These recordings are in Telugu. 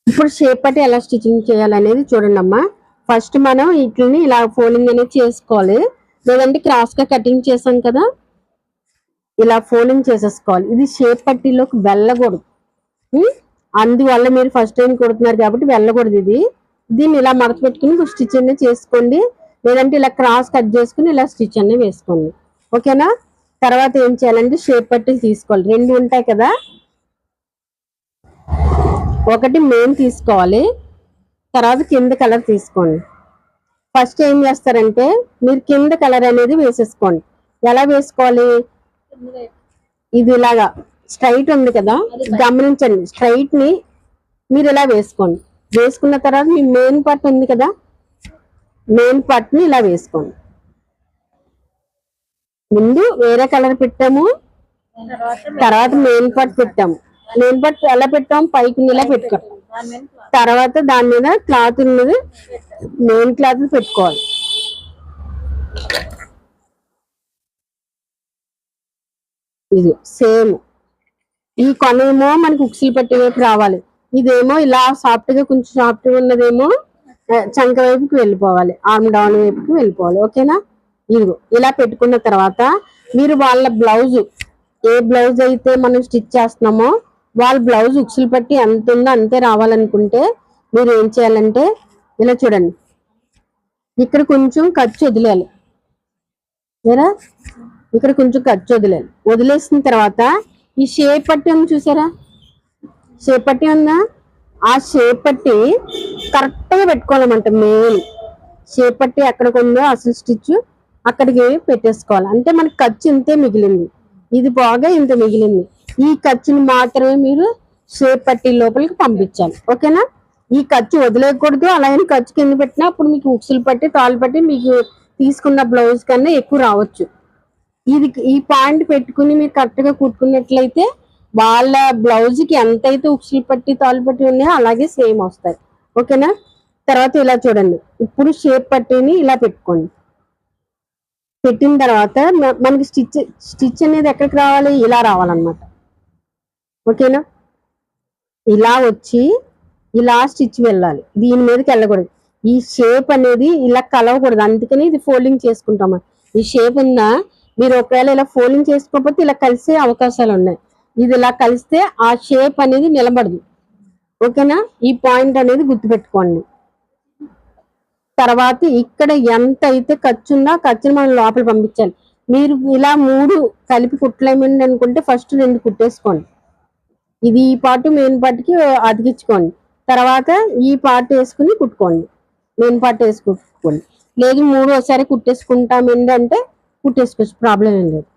ఇప్పుడు షేప్ పట్టి ఎలా స్టిచ్చింగ్ చేయాలనేది చూడండి అమ్మా. ఫస్ట్ మనం వీటిని ఇలా ఫోల్డింగ్ అనేది చేసుకోవాలి, లేదంటే క్రాస్ గా కటింగ్ చేసాం కదా, ఇలా ఫోల్డింగ్ చేసేసుకోవాలి. ఇది షేప్ పట్టీలోకి వెళ్ళకూడదు. అందువల్ల మీరు ఫస్ట్ టైం కుడుతున్నారు కాబట్టి వెళ్ళకూడదు ఇది. దీన్ని ఇలా మడత పెట్టుకుని స్టిచ్ అనేది చేసుకోండి, లేదంటే ఇలా క్రాస్ కట్ చేసుకుని ఇలా స్టిచ్ అనేది వేసుకోండి. ఓకేనా? తర్వాత ఏం చేయాలంటే షేప్ పట్టీలు తీసుకోవాలి. రెండు ఉంటాయి కదా, ఒకటి మెయిన్ తీసుకోవాలి, తర్వాత కింద కలర్ తీసుకోండి. ఫస్ట్ ఏం చేస్తారంటే మీరు కింద కలర్ అనేది వేసేసుకోండి. ఎలా వేసుకోవాలి? ఇది ఇలాగా స్ట్రైట్ ఉంది కదా, గమనించండి. స్ట్రైట్ ని మీరు ఇలా వేసుకోండి. వేసుకున్న తర్వాత మీ మెయిన్ పార్ట్ ఉంది కదా, మెయిన్ పార్ట్ ని ఇలా వేసుకోండి. ముందు వేరే కలర్ పెట్టాము, తర్వాత మెయిన్ పార్ట్ పెట్టాము. మెయిన్ పార్ట్ ఎలా పెట్టాము? పైకి ఇలా పెట్టుకోవాలి. తర్వాత దాని మీద క్లాత్ ఉన్నది, మెయిన్ క్లాత్ పెట్టుకోవాలి. ఇది సేమ్. ఈ కొనేమో మనకి ఉక్సులు పట్టి వైపు రావాలి, ఇదేమో ఇలా సాఫ్ట్ గా కొంచెం సాఫ్ట్ గా ఉన్నదేమో చంక వైపుకి వెళ్ళిపోవాలి, ఆర్మ్ డౌన్ వైపుకి వెళ్ళిపోవాలి. ఓకేనా? ఇదిగో ఇలా పెట్టుకున్న తర్వాత మీరు వాళ్ళ బ్లౌజ్, ఏ బ్లౌజ్ అయితే మనం స్టిచ్ చేస్తున్నామో వాళ్ళ బ్లౌజ్ ఉక్సులు పట్టి ఎంత ఉందో అంతే రావాలనుకుంటే మీరు ఏం చేయాలంటే ఇలా చూడండి, ఇక్కడ కొంచెం ఖర్చు వదిలేయాలి. సరే, ఇక్కడ కొంచెం ఖర్చు వదిలేయాలి. వదిలేసిన తర్వాత ఈ షేప్ పట్టి ఉంది చూసారా, షేప్ పట్టి ఉందా, ఆ షేప్ పట్టి కరెక్ట్ గా పెట్టుకోవాలన్నమాట. మెయిన్ షేప్ పట్టి ఎక్కడికి ఉందో అసలు స్టిచ్ అక్కడికి పెట్టేసుకోవాలి. అంటే మనకి ఖర్చు ఇంతే మిగిలింది, ఇది బాగా ఇంత మిగిలింది. ఈ ఖర్చుని మాత్రమే మీరు షేప్ పట్టి లోపలికి పంపించాలి. ఓకేనా? ఈ ఖర్చు వదిలేయకూడదు. అలాగే ఖర్చు కింద పెట్టినా అప్పుడు మీకు ఉక్సులు పట్టి తాళ్ళు పట్టి మీకు తీసుకున్న బ్లౌజ్ కన్నా ఎక్కువ రావచ్చు. ఇది ఈ పాయింట్ పెట్టుకుని మీరు కరెక్ట్ గా కుట్టుకున్నట్లయితే వాళ్ళ బ్లౌజ్ కి ఎంతైతే ఉక్సులు పట్టి తాళ్ళు పట్టి ఉన్నాయో అలాగే సేమ్ వస్తాయి. ఓకేనా? తర్వాత ఇలా చూడండి, ఇప్పుడు షేప్ పట్టిని ఇలా పెట్టుకోండి. పెట్టిన తర్వాత మనకి స్టిచ్ అనేది ఎక్కడికి రావాలి? ఇలా రావాలన్నమాట. ఓకేనా? ఇలా వచ్చి ఇలా స్టిచ్ వెళ్ళాలి, దీని మీదకి వెళ్ళకూడదు. ఈ షేప్ అనేది ఇలా కలవకూడదు, అందుకని ఇది ఫోల్డింగ్ చేసుకుంటాము. ఈ షేప్ ఉందా, మీరు ఒకవేళ ఇలా ఫోల్డింగ్ చేసుకోకపోతే ఇలా కలిసే అవకాశాలు ఉన్నాయి. ఇది ఇలా కలిస్తే ఆ షేప్ అనేది నిలబడదు. ఓకేనా? ఈ పాయింట్ అనేది గుర్తుపెట్టుకోండి. తర్వాత ఇక్కడ ఎంత అయితే ఖర్చు ఉందో ఆ ఖర్చుని మనం లోపల పంపించాలి. మీరు ఇలా 3 కలిపి కుట్టలేమండి అనుకుంటే ఫస్ట్ 2 కుట్టేసుకోండి. ఇది ఈ పార్ట్ మెయిన్ పార్ట్కి అతికించుకోండి. తర్వాత ఈ పార్ట్ వేసుకుని కుట్టుకోండి, మెయిన్ పార్ట్ వేసి కుట్టుకోండి. లేదు 3 ఒకసారి కుట్టేసుకుంటామండి అంటే కుట్టేసుకోవచ్చు, ప్రాబ్లం ఏం లేదు.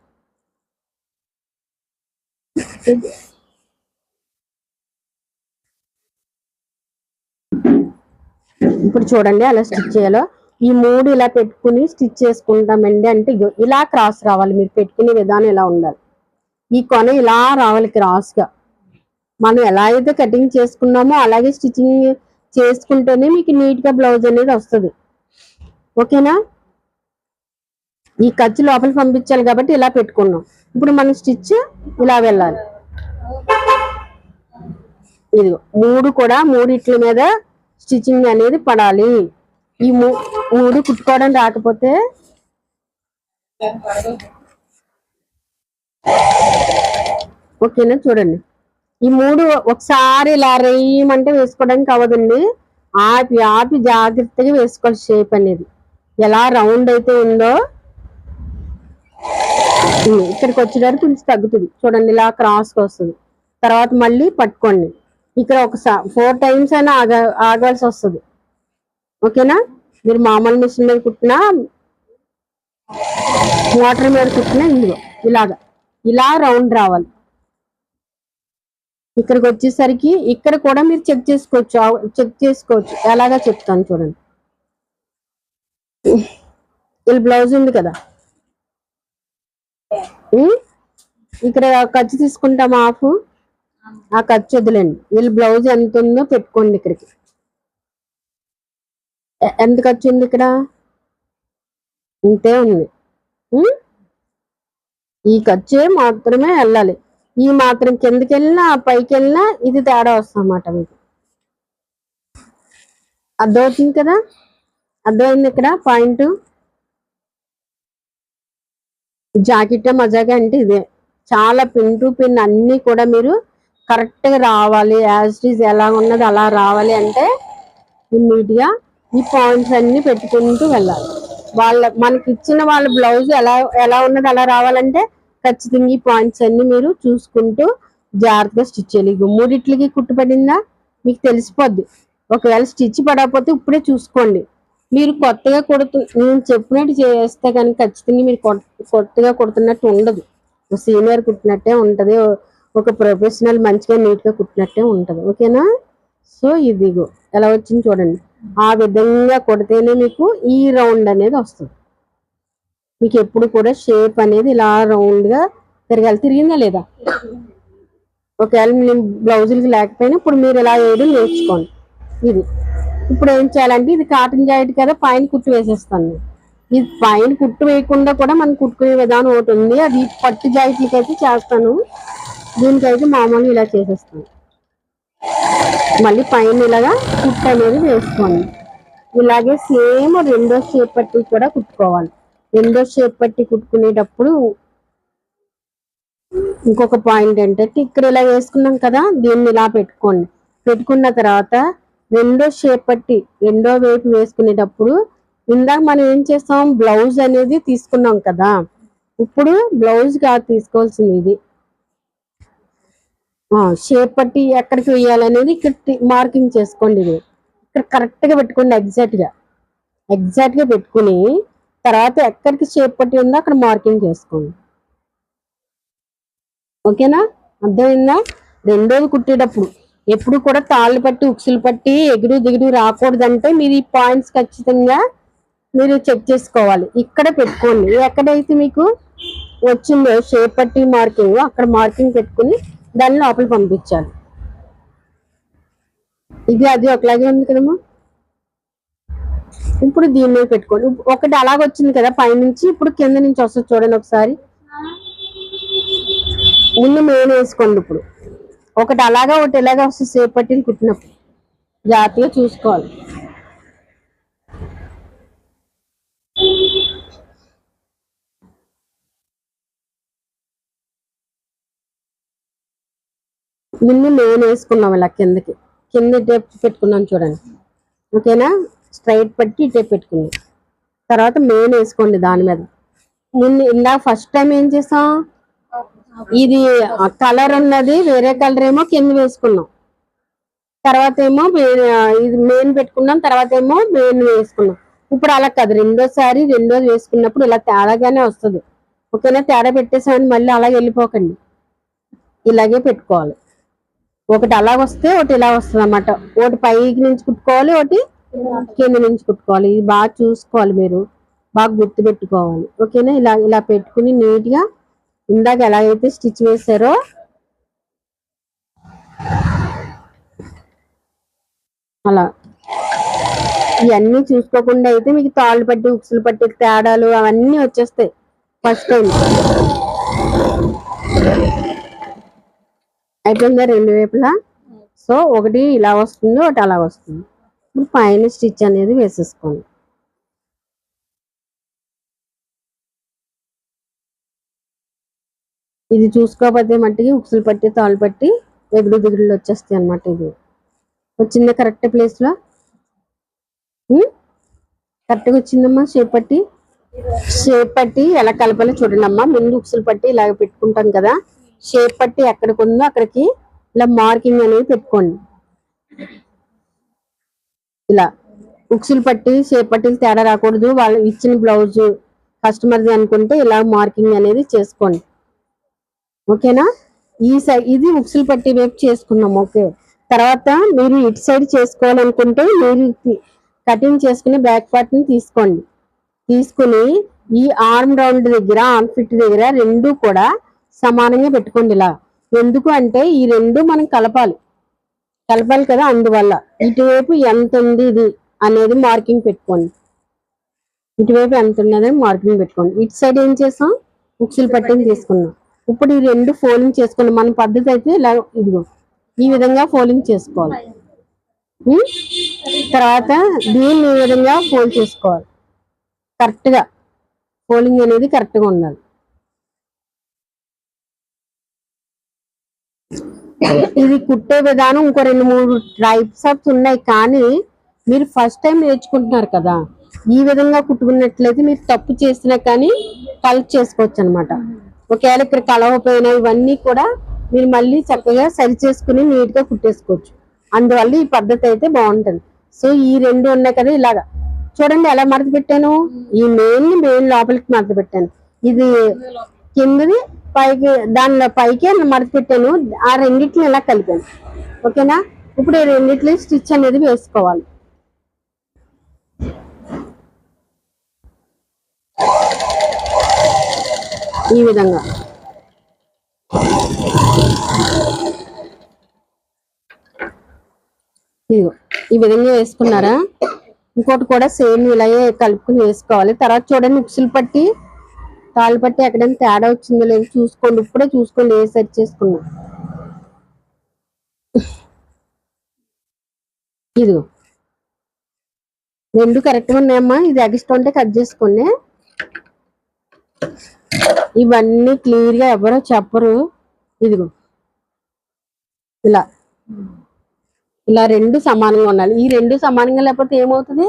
ఇప్పుడు చూడండి అలా స్టిచ్ చేయాలో. ఈ 3 ఇలా పెట్టుకుని స్టిచ్ చేసుకుంటామండి అంటే ఇలా క్రాస్ రావాలి. మీరు పెట్టుకునే విధానం ఇలా ఉండాలి. ఈ కొన ఇలా రావాలి క్రాస్ గా. మనం ఎలా అయితే కటింగ్ చేసుకున్నామో అలాగే స్టిచ్చింగ్ చేసుకుంటేనే మీకు నీట్ గా బ్లౌజ్ అనేది వస్తుంది. ఓకేనా? ఈ ఖర్చు లోపల పంపించాలి కాబట్టి ఇలా పెట్టుకున్నాం. ఇప్పుడు మన స్టిచ్ ఇలా వెళ్ళాలి. ఇదిగో 3 కూడా 3 ఇట్ల మీద స్టిచ్చింగ్ అనేది పడాలి. ఈ 3 కుట్టుకోవడం రాకపోతే ఓకేనా? చూడండి, ఈ 3 ఒకసారి ఇలా రేయమంటే వేసుకోవడానికి అవ్వదండి. ఆపి ఆపి జాగ్రత్తగా వేసుకోవాలి. షేప్ అనేది ఎలా రౌండ్ అయితే ఉందో ఇక్కడికి వచ్చేటప్పుడు కొంచెం తగ్గుతుంది. చూడండి ఇలా క్రాస్గా వస్తుంది. తర్వాత మళ్ళీ పట్టుకోండి. ఇక్కడ ఒకసారి 4 టైమ్స్ అయినా ఆగాల్సి వస్తుంది. ఓకేనా? మీరు మామూలు మిషన్ మీద కుట్టినా మోటార్ మీద కుట్టినా ఇందులో ఇలాగా ఇలా రౌండ్ రావాలి. ఇక్కడికి వచ్చేసరికి ఇక్కడ కూడా మీరు చెక్ చేసుకోవచ్చు. ఎలాగా చెప్తాను చూడండి. ఇలా బ్లౌజ్ ఉంది కదా, ఇక్కడ ఖర్చు తీసుకుంటాం హాఫ్, ఆ ఖర్చు వదిలేండి. వీళ్ళు బ్లౌజ్ ఎంత ఉందో పెట్టుకోండి. ఇక్కడికి ఎంత ఖర్చు ఉంది? ఇక్కడ ఇంతే ఉంది. ఈ ఖర్చు మాత్రమే వెళ్ళాలి. ఈ మాత్రం కిందకి వెళ్ళినా పైకి వెళ్ళినా ఇది తేడా వస్తుంది అన్నమాట మీకు. అర్థమవుతుంది కదా, అర్థమైంది ఇక్కడ పాయింట్. జాకెట్ మజాగా అంటే ఇదే, చాలా పిన్ టు పిన్ అన్ని కూడా మీరు కరెక్ట్ గా రావాలి, యాజ్ ఇట్ ఈజ్ ఎలా ఉన్నది అలా రావాలి అంటే నీట్ గా ఈ పాయింట్స్ అన్ని పెట్టుకుంటూ వెళ్ళాలి. మనకి ఇచ్చిన వాళ్ళ బ్లౌజ్ ఎలా ఎలా ఉన్నది అలా రావాలంటే ఖచ్చితంగా ఈ పాయింట్స్ అన్ని మీరు చూసుకుంటూ జాగ్రత్తగా స్టిచ్ చేయాలి. మూడిట్లకి కుట్టుపడిందా మీకు తెలిసిపోద్ది. ఒకవేళ స్టిచ్ పడకపోతే ఇప్పుడే చూసుకోండి. మీరు కొత్తగా నేను చెప్పినట్టు చేస్తే కనుక ఖచ్చితంగా మీరు కొత్తగా కుడుతున్నట్టు ఉండదు, సీనియర్ కుట్టినట్టే ఉంటది, ఒక ప్రొఫెషనల్ మంచిగా నీట్ గా కుట్టినట్టే ఉంటది. ఓకేనా? సో ఇదిగో ఎలా వచ్చింది చూడండి. ఆ విధంగా కొడితేనే మీకు ఈ రౌండ్ అనేది వస్తుంది. మీకు ఎప్పుడు కూడా షేప్ అనేది ఇలా రౌండ్ గా తిరగాలి. తిరిగిందా లేదా? ఒకవేళ నేను బ్లౌజులకి లేకపోయినా ఇప్పుడు మీరు ఇలా వేయడం నేర్చుకోండి. ఇది ఇప్పుడు ఏం చేయాలంటే ఇది కాటన్ జాకెట్ కదా, పైన కుట్టు వేసేస్తాను. ఇది పైన కుట్టు వేయకుండా కూడా మనం కుట్టుకునే విధానం ఒకటి ఉంది, అది పట్టు జాకెట్లకి అయితే చేస్తాను. దీనికైతే మామూలు ఇలా చేసేస్తాను. మళ్ళీ పైన ఇలాగా కుట్టు అనేది వేసుకోండి. ఇలాగే సేమ్ రెండో షేప్ పట్టి కూడా కుట్టుకోవాలి. రెండో షేప్ పట్టి కుట్టుకునేటప్పుడు ఇంకొక పాయింట్ ఏంటంటే ఇక్కడ ఇలా వేసుకున్నాం కదా, దీన్ని ఇలా పెట్టుకోండి. పెట్టుకున్న తర్వాత రెండో షేప్ పట్టి రెండో వైపు వేసుకునేటప్పుడు ఇందాక మనం ఏం చేస్తాం, బ్లౌజ్ అనేది తీసుకున్నాం కదా, ఇప్పుడు బ్లౌజ్ కాదు తీసుకోవాల్సింది ఇది షేప్ పట్టి ఎక్కడికి వేయాలనేది ఇక్కడ మార్కింగ్ చేసుకోండి. ఇది ఇక్కడ కరెక్ట్ గా పెట్టుకోండి, ఎగ్జాక్ట్ గా పెట్టుకుని తర్వాత ఎక్కడికి షేప్ పట్టి ఉందో అక్కడ మార్కింగ్ చేసుకోండి. ఓకేనా? అర్థమైందా? రెండోది కుట్టేటప్పుడు ఎప్పుడు కూడా తాళ్ళు పట్టి ఉక్సులు పట్టి ఎగురు దిగుడు రాకూడదంటే మీరు ఈ పాయింట్స్ ఖచ్చితంగా మీరు చెక్ చేసుకోవాలి. ఇక్కడ పెట్టుకోండి, ఎక్కడైతే మీకు వచ్చిందో షేప్ పట్టి మార్కింగ్ అక్కడ మార్కింగ్ పెట్టుకుని దాన్ని లోపల పంపించాలి. ఇది అది ఒకలాగే ఉంది కదమ్మా. ఇప్పుడు దీని మీద పెట్టుకోండి. ఒకటి అలాగొచ్చింది కదా పైనుంచి, ఇప్పుడు కింద నుంచి వస్తుంది చూడండి ఒకసారి. ముందు మెయిన్ వేసుకోండి. ఇప్పుడు ఒకటి అలాగా ఒకటి ఇలాగా వస్తుంది షేప్ పట్టీలు కుట్టినప్పుడు జాగ్రత్తగా చూసుకోవాలి. ముందు మెయిన్ వేసుకున్నాం ఇలా కిందకి, కింద టేప్ పెట్టుకున్నాం చూడండి. ఓకేనా? స్ట్రైట్ పట్టి టేప్ పెట్టుకున్నాం తర్వాత మెయిన్ వేసుకోండి దాని మీద. ముందు ఇందాక ఫస్ట్ టైం ఏం చేసాం, ఇది కలర్ ఉన్నది వేరే కలర్ ఏమో కింద వేసుకున్నాం, తర్వాత ఏమో ఇది మెయిన్ పెట్టుకున్నాం, తర్వాత ఏమో మెయిన్ వేసుకున్నాం. ఇప్పుడు అలా కాదు, రెండోది వేసుకున్నప్పుడు ఇలా తేడాగానే వస్తుంది. ఓకేనా? తేడా పెట్టేసామని మళ్ళీ అలాగే వెళ్ళిపోకండి, ఇలాగే పెట్టుకోవాలి. ఒకటి అలాగొస్తే ఒకటి ఇలా వస్తుంది అన్నమాట. ఒకటి పైకి నుంచి కుట్టుకోవాలి, ఒకటి కింద నుంచి కుట్టుకోవాలి. ఇది బాగా చూసుకోవాలి, మీరు బాగా గుర్తు పెట్టుకోవాలి. ఓకేనా? ఇలా ఇలా పెట్టుకుని నీట్ గా ఇందాక ఎలాగైతే స్టిచ్ వేసారో అలా ఇవన్నీ చూసుకోకుండా అయితే మీకు తాళ్ళు పట్టి ఉక్సులు పట్టి తేడాలు అవన్నీ వచ్చేస్తాయి ఫస్ట్ టైం. అయిపోయిందా రెండు వైపులా? సో ఒకటి ఇలా వస్తుంది, ఒకటి అలా వస్తుంది. ఇప్పుడు పైన స్టిచ్ అనేది వేసేసుకోండి. ఇది చూసుకోకపోతే మట్టికి ఉక్సులు పట్టి తాళ్ళు పట్టి ఎగుడు దిగుడులు వచ్చేస్తాయి అన్నమాట. ఇది వచ్చిందా కరెక్ట్ ప్లేస్ లో? కరెక్ట్గా వచ్చిందమ్మా. షేప్ పట్టి ఎలా కలపాలో చూడండి అమ్మా. ముందు ఉక్సులు పట్టి ఇలాగ పెట్టుకుంటాం కదా, షేప్ పట్టి ఎక్కడికి ఉందో అక్కడికి ఇలా మార్కింగ్ అనేది పెట్టుకోండి. ఇలా ఉక్సులు పట్టి షేప్ పట్టీలు తేడా రాకూడదు, వాళ్ళు ఇచ్చిన బ్లౌజ్ కస్టమర్ది అనుకుంటే ఇలా మార్కింగ్ అనేది చేసుకోండి. ఓకేనా? ఇది ఉక్సులు పట్టి వైపు చేసుకున్నాం. ఓకే, తర్వాత మీరు ఇటు సైడ్ చేసుకోవాలనుకుంటే మీరు కటింగ్ చేసుకుని బ్యాక్ పార్ట్ ని తీసుకోండి. తీసుకుని ఈ ఆర్మ్ రౌండ్ దగ్గర ఆర్మ్ ఫిట్ దగ్గర రెండు కూడా సమానంగా పెట్టుకోండి. ఇలా ఎందుకు అంటే ఈ రెండు మనం కలపాలి కదా, అందువల్ల ఇటువైపు ఎంత ఉంది ఇది అనేది మార్కింగ్ పెట్టుకోండి. ఇటువైపు ఎంత ఉన్నదని మార్కింగ్ పెట్టుకోండి. ఇటు సైడ్ ఏం చేసాం, ఉక్సులు పట్టిని తీసుకున్నాం. ఇప్పుడు ఈ రెండు ఫోల్డింగ్ చేసుకోండి. మన పద్ధతి అయితే ఇలా ఇదిగో ఈ విధంగా ఫోల్డింగ్ చేసుకోవాలి. ఉమ్, తర్వాత దీన్ని ఈ విధంగా ఫోల్డ్ చేసుకోవాలి. కరెక్ట్ గా ఫోల్డింగ్ అనేది కరెక్ట్ గా ఉండాలి. ఇది కుట్టే విధానం ఇంకో 2-3 టైప్స్ ఆఫ్ ఉన్నాయి, కానీ మీరు ఫస్ట్ టైం నేర్చుకుంటున్నారు కదా, ఈ విధంగా కుట్టుకున్నట్లయితే మీరు తప్పు చేసినా కానీ కలెక్ట్ చేసుకోవచ్చు అనమాట. ఒకవేళ ఇక్కడ కలవపోయినా ఇవన్నీ కూడా మీరు మళ్ళీ చక్కగా సరి చేసుకుని నీట్ గా కుట్టేసుకోవచ్చు. అందువల్ల ఈ పద్ధతి అయితే బాగుంటుంది. సో ఈ రెండు ఉన్నాయి కదా, ఇలాగా చూడండి ఎలా మడత పెట్టాను. ఈ మెయిన్ లోపలికి మడత పెట్టాను, ఇది కిందది పైకి, దానిలో పైకి మడత పెట్టాను. ఆ రెండిట్ని ఇలా కలిపాను. ఓకేనా, ఇప్పుడు ఈ రెండిట్లు స్టిచ్ అనేది వేసుకోవాలి. ఈ విధంగా ఇదిగో ఈ విధంగా వేసుకున్నారా. ఇంకోటి కూడా సేమ్ ఇలాగే కలుపుకుని వేసుకోవాలి. తర్వాత చూడండి, ఉక్సులు పట్టి తాళ్ళు పట్టి ఎక్కడైనా తేడా వచ్చిందో లేదో చూసుకోండి. ఇప్పుడే చూసుకోండి ఏ సెట్ చేసుకున్నా. ఇదిగో రెండు కరెక్ట్గా ఉన్నాయమ్మా. ఇది ఎక్స్ట్రా ఉంటే కట్ చేసుకోండి. ఇవన్నీ క్లియర్ గా ఎవరో చెప్పరు. ఇదిగో ఇలా ఇలా రెండు సమానంగా ఉండాలి. ఈ రెండు సమానంగా లేకపోతే ఏమవుతుంది,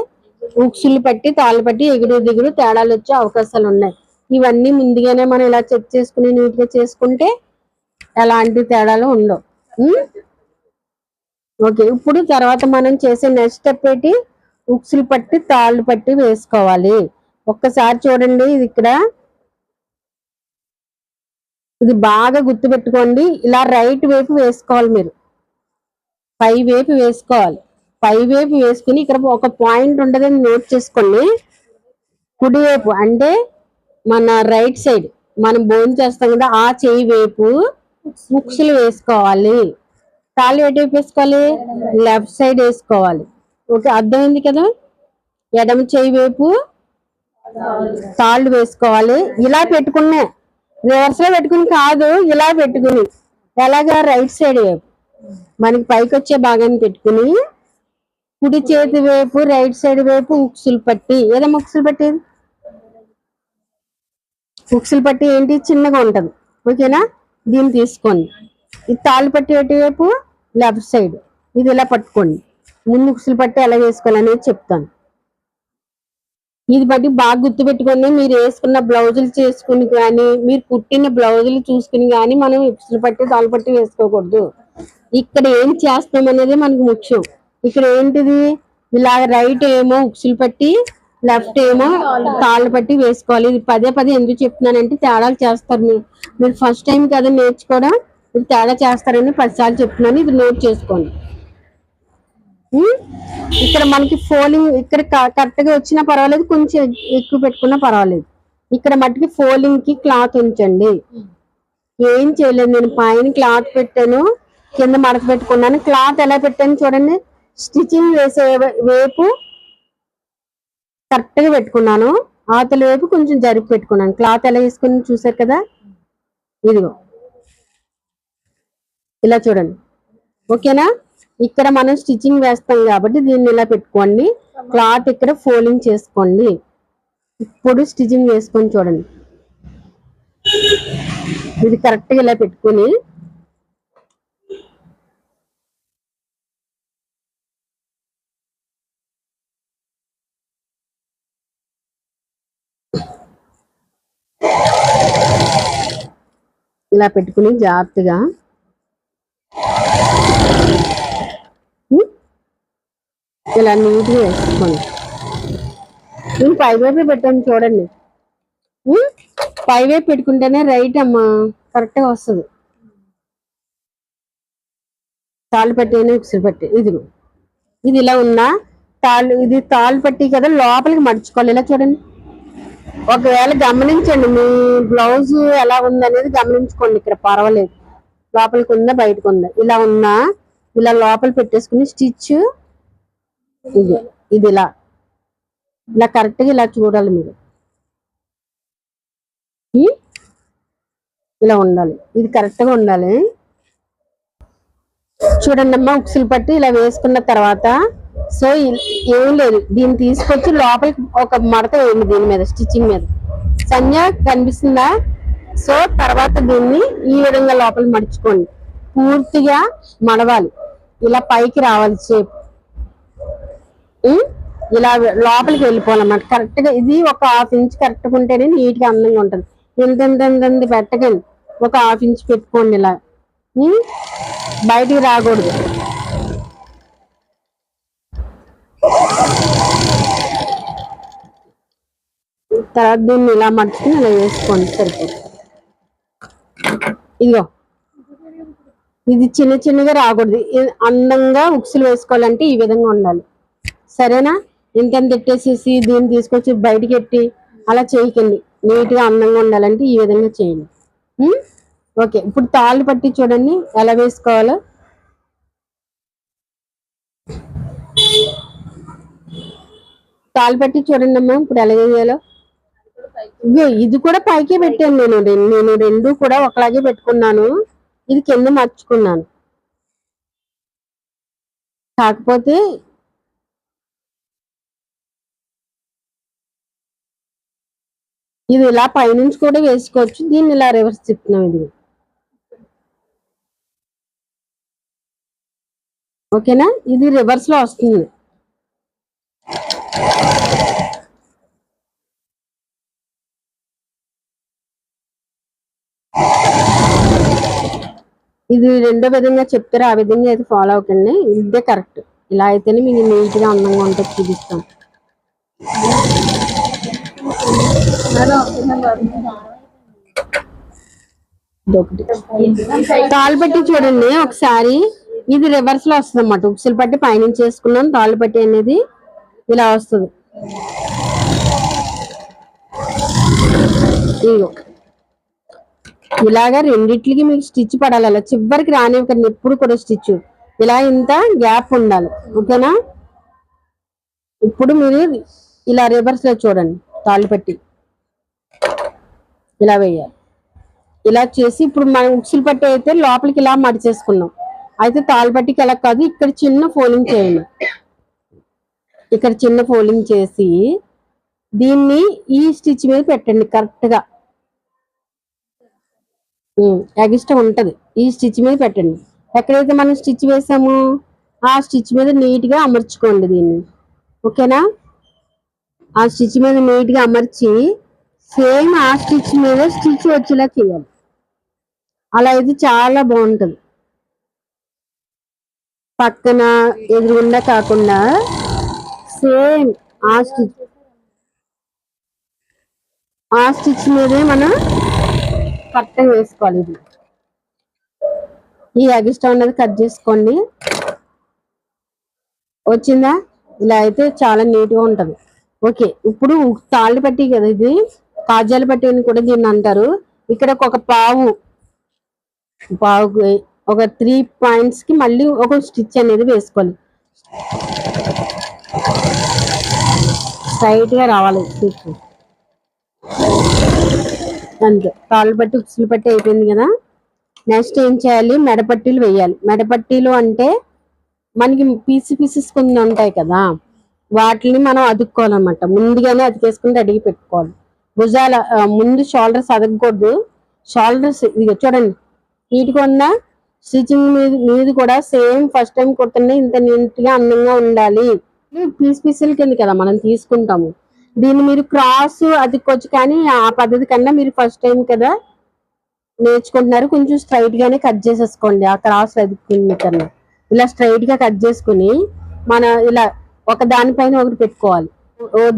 ఉక్సులు పట్టి తాళ్ళు పట్టి ఎగుడు దిగుడు తేడాలు వచ్చే అవకాశాలు ఉన్నాయి. ఇవన్నీ ముందుగానే మనం ఇలా చెక్ చేసుకుని నీట్ గా చేసుకుంటే ఎలాంటి తేడాలు ఉండవు. ఓకే, ఇప్పుడు తర్వాత మనం చేసే నెక్స్ట్ స్టెప్ ఏంటి, ఉక్సులు పట్టి తాళ్ళు పట్టి వేసుకోవాలి. ఒక్కసారి చూడండి, ఇది ఇక్కడ ఇది బాగా గుర్తు పెట్టుకోండి. ఇలా రైట్ వైపు వేసుకోవాలి, మీరు పై వైపు వేసుకోవాలి. పై వైపు వేసుకుని ఇక్కడ ఒక పాయింట్ ఉండదని నోట్ చేసుకోండి. కుడి వైపు అంటే మన రైట్ సైడ్ మనం బోన్ చేస్తాం కదా, ఆ చేయి వైపు ఉక్సులు వేసుకోవాలి. తాళ్ళు ఎటువైపు వేసుకోవాలి, లెఫ్ట్ సైడ్ వేసుకోవాలి. ఓకే, అర్థమైంది కదా. ఎడమ చేయి వైపు తాళ్ళు వేసుకోవాలి. ఇలా పెట్టుకునే, రివర్స్ లో పెట్టుకుని కాదు, ఇలా పెట్టుకుని. ఎలాగా, రైట్ సైడ్ వైపు మనకి పైకి వచ్చే భాగాన్ని పెట్టుకుని కుడి చేతి వైపు రైట్ సైడ్ వైపు ఉక్సులు పట్టి. ఏదమ్మా ఉక్సులు పట్టేది, ఉక్సులు పట్టి ఏంటి చిన్నగా ఉంటది. ఓకేనా, దీన్ని తీసుకోండి. ఇది తాళ్ళు పట్టి ఎటువైపు లెఫ్ట్ సైడ్. ఇది ఇలా పట్టుకోండి. ముందు ఉక్సులు పట్టి ఎలా వేసుకోవాలనేది చెప్తాను. ఇది బట్టి బాగా గుర్తు పెట్టుకొని మీరు వేసుకున్న బ్లౌజులు చేసుకుని కానీ మీరు కుట్టిన బ్లౌజులు చూసుకుని కానీ మనం ఉక్సులు పట్టి తాళ్ళు పట్టి వేసుకోకూడదు. ఇక్కడ ఏం చేస్తాం అనేది మనకు ముఖ్యం. ఇక్కడ ఏంటిది, ఇలా రైట్ ఏమో ఉక్సులు పట్టి, లెఫ్ట్ ఏమో తాళ్ళు పట్టి వేసుకోవాలి. ఇది పదే పదే ఎందుకు చెప్తున్నానంటే తేడాలు చేస్తారు. మీరు ఫస్ట్ టైం కదా నేర్చుకోవడం, ఇది తేడా చేస్తారని 10 సార్లు చెప్తున్నాను. ఇది నోట్ చేసుకోండి. ఇక్కడ మనకి ఫోల్డింగ్ ఇక్కడ కరెక్ట్ గా వచ్చినా పర్వాలేదు, కొంచెం ఎక్కువ పెట్టుకున్నా పర్వాలేదు. ఇక్కడ మట్టుకి ఫోల్డింగ్ కి క్లాత్ ఉంచండి. ఏం చేయలేదు, నేను పైన క్లాత్ పెట్టాను, కింద మడత పెట్టుకున్నాను. క్లాత్ ఎలా పెట్టాను చూడండి, స్టిచ్చింగ్ వేసే వైపు కరెక్ట్ గా పెట్టుకున్నాను, అవతల వైపు కొంచెం జరిపి పెట్టుకున్నాను. క్లాత్ ఎలా వేసుకుని చూసారు కదా, ఇదిగో ఇలా చూడండి. ఓకేనా, ఇక్కడ మనం స్టిచ్చింగ్ వేస్తాం కాబట్టి దీన్ని ఇలా పెట్టుకోండి. క్లాత్ ఇక్కడ ఫోల్డింగ్ చేసుకోండి. ఇప్పుడు స్టిచ్చింగ్ వేసుకొని చూడండి. ఇది కరెక్ట్ గా ఇలా పెట్టుకొని ఇలా పెట్టుకుని జాగ్రత్తగా ఇలా నీట్గా వేసుకోండి. నేను పై వైపు పెట్టాను చూడండి. పై వైపు పెట్టుకుంటేనే రైట్ అమ్మా, కరెక్ట్ గా వస్తుంది. తాళ్ళు పట్టి ఉక్సులు పట్టి ఇది ఇలా ఉన్నా తాళ్ళు, ఇది తాళ్ళు పట్టి కదా, లోపలికి మడుచుకోవాలి. ఇలా చూడండి. ఒకవేళ గమనించండి, మీ బ్లౌజ్ ఎలా ఉందనేది గమనించుకోండి. ఇక్కడ పర్వాలేదు, లోపలికి ఉందా బయటకు ఉందా. ఇలా ఉన్నా ఇలా లోపల పెట్టేసుకుని స్టిచ్ ఇది ఇలా ఇలా కరెక్ట్ గా ఇలా చూడాలి. మీరు ఇలా ఉండాలి, ఇది కరెక్ట్ గా ఉండాలి. చూడండి అమ్మా, ఉక్సులు పట్టి ఇలా వేసుకున్న తర్వాత సో ఏం లేదు, దీన్ని తీసుకొచ్చి లోపలికి ఒక మడత వేయండి దీని మీద, స్టిచ్చింగ్ మీద. సంధ్య కనిపిస్తుందా? సో తర్వాత దీన్ని ఈ విధంగా లోపల మడుచుకోండి, పూర్తిగా మడవాలి, ఇలా పైకి రావాలి షేప్, ఇలా లోపలికి వెళ్ళిపోవాలన్నమాట. కరెక్ట్ గా ఇది ఒక 1/2 ఇంచ్ కరెక్ట్గా ఉంటేనే నీట్ గా అందంగా ఉంటుంది. ఎంత పెట్టకండి, ఒక 1/2 ఇంచ్ పెట్టుకోండి ఇలా, బయటికి రాకూడదు. తర్వాత దీన్ని ఇలా మడుచుకుని ఇలా వేసుకోండి, సరిపోతుంది. ఇదిగో ఇది చిన్న చిన్నగా రాకూడదు, అందంగా ఉక్సులు వేసుకోవాలంటే ఈ విధంగా ఉండాలి, సరేనా? ఎంత పెట్టేసేసి దీన్ని తీసుకొచ్చి బయటికి ఎట్టి అలా చేయకండి, నీట్గా అందంగా ఉండాలంటే ఈ విధంగా చేయండి. ఓకే, ఇప్పుడు తాళ్ళు పట్టి చూడండి ఎలా వేసుకోవాలో. తాళ్ళు పట్టి చూడండి అమ్మా ఇప్పుడు ఎలా చేయాలో. ఇది కూడా పైకే పెట్టాను నేను రెండు కూడా ఒకలాగే పెట్టుకున్నాను, ఇది కింద మర్చుకున్నాను. కాకపోతే ఇది ఇలా పైనుంచి కూడా వేసుకోవచ్చు, దీన్ని ఇలా రివర్స్ తిప్పుతున్నాం. ఇది ఓకేనా, ఇది రివర్స్ లో వస్తుంది. ఇది రెండో విధంగా చెప్తారు, ఆ విధంగా అయితే ఫాలో అవ్వకండి, ఇదే కరెక్ట్. ఇలా అయితేనే మీకు నీట్ గా అందంగా ఉంటుంది, చూపిస్తాం. తాళ్ళు పట్టి చూడండి ఒకసారి, ఇది రివర్స్ లో వస్తుంది అన్నమాట. ఉక్సులు పట్టి పైనుంచి వేసుకున్నాం, తాళ్ళు పట్టి అనేది ఇలా వస్తుంది. ఇదిగో ఇలాగా రెండిట్లకి మీకు స్టిచ్ పడాలి, అలా చివరికి రానివ్వకండి ఎప్పుడు కూడా స్టిచ్, ఇలా ఇంత గ్యాప్ ఉండాలి. ఓకేనా, ఇప్పుడు మీరు ఇలా రివర్స్ లో చూడండి, తాళ్ళు పట్టి ఇలా వేయాలి. ఇలా చేసి ఇప్పుడు మనం ఉక్సులు పట్టి అయితే లోపలికి ఇలా మడిచేసుకున్నాం, అయితే తాళ్ళు పట్టికి ఎలా కాదు, ఇక్కడ చిన్న ఫోల్డింగ్ చేయండి, ఇక్కడ చిన్న ఫోల్డింగ్ చేసి దీన్ని ఈ స్టిచ్ మీద పెట్టండి కరెక్ట్ గా, ఎగిస్ట్రా ఉంటది, ఈ స్టిచ్ మీద పెట్టండి. ఎక్కడైతే మనం స్టిచ్ వేసామో ఆ స్టిచ్ మీద నీట్ గా అమర్చుకోండి దీన్ని. ఓకేనా, ఆ స్టిచ్ మీద నీట్ గా అమర్చి సేమ్ ఆ స్టిచ్ మీద స్టిచ్ వచ్చేలా చేయాలి, అలా అయితే చాలా బాగుంటది. పక్కన ఎదురుగుండా కాకుండా సేమ్ ఆ స్టిచ్ మీదే మనం కరెక్ట్గా వేసుకోవాలి. ఇది ఈ ఎగిస్ట్రా ఉన్నది కట్ చేసుకోండి, వచ్చిందా? ఇలా అయితే చాలా నీట్ గా ఉంటది. ఓకే, ఇప్పుడు తాళ్ళు పట్టి కదా, ఇది కాజాలు పట్టి అని కూడా దీన్ని అంటారు. ఇక్కడ ఒక పావు ఒక 3 పాయింట్స్ కి మళ్ళీ ఒక స్టిచ్ అనేది వేసుకోవాలి, స్ట్రైట్ గా రావాలి స్టిచ్. అంతే, తాళ్ళు పట్టి ఉక్సులు పట్టి అయిపోయింది కదా. నెక్స్ట్ ఏం చేయాలి, మెడపట్టీలు వేయాలి. మెడపట్టీలు అంటే మనకి పీసెస్ కొన్ని ఉంటాయి కదా, వాటిని మనం అదుక్కోవాలన్నమాట. ముందుగానే అతికేసుకుని రెడీ పెట్టుకోవాలి. భుజాల ముందు షోల్డర్స్ అదగకూడదు, షోల్డర్స్ ఇది చూడండి నీట్గా ఉందా. స్టిచింగ్ మీద కూడా సేమ్ ఫస్ట్ టైం కుడుతుంటే ఇంత నీట్ గా అందంగా ఉండాలి. పీసుల కింద కదా మనం తీసుకుంటాము, దీన్ని మీరు క్రాస్ అతుక్కోవచ్చు, కానీ ఆ పద్ధతి కన్నా మీరు ఫస్ట్ టైం కదా నేర్చుకుంటున్నారు, కొంచెం స్ట్రైట్ గానే కట్ చేసేసుకోండి. ఆ క్రాస్ అతుక్కునే కన్నా ఇలా స్ట్రైట్ గా కట్ చేసుకుని మన ఇలా ఒక దానిపైన ఒకటి పెట్టుకోవాలి,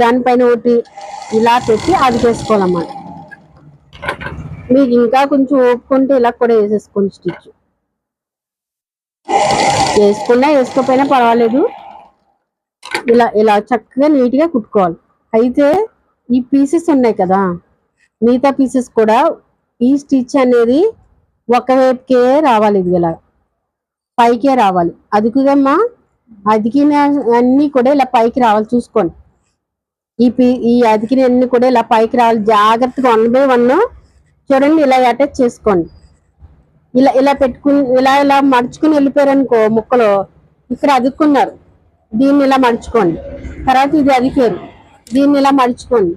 దానిపైన ఒకటి ఇలా పెట్టి అది చేసుకోవాలన్నమాట. మీకు ఇంకా కొంచెం ఓపుకుంటే ఇలా కూడా వేసేసుకోండి, స్టిచ్ వేసుకున్నా వేసుకోకపోయినా పర్వాలేదు. ఇలా ఇలా చక్కగా నీట్ గా కుట్టుకోవాలి. అయితే ఈ పీసెస్ ఉన్నాయి కదా, మిగతా పీసెస్ కూడా ఈ స్టిచ్ అనేది ఒకవైపుకే రావాలి, ఇది ఇలా పైకే రావాలి. అదుకుదమ్మా, అదికిన అన్ని కూడా ఇలా పైకి రావాలి, చూసుకోండి. ఈ అదికిన అన్ని కూడా ఇలా పైకి రావాలి. జాగ్రత్తగా 1 by 1 చూడండి, ఇలా అటాచ్ చేసుకోండి. ఇలా ఇలా పెట్టుకుని ఇలా మడుచుకుని వెళ్ళిపోయారు అనుకో ముక్కలు, ఇక్కడ అదుక్కున్నారు, దీన్ని ఇలా మడుచుకోండి. తర్వాత ఇది అదికారు, దీన్ని ఇలా మడుచుకోండి.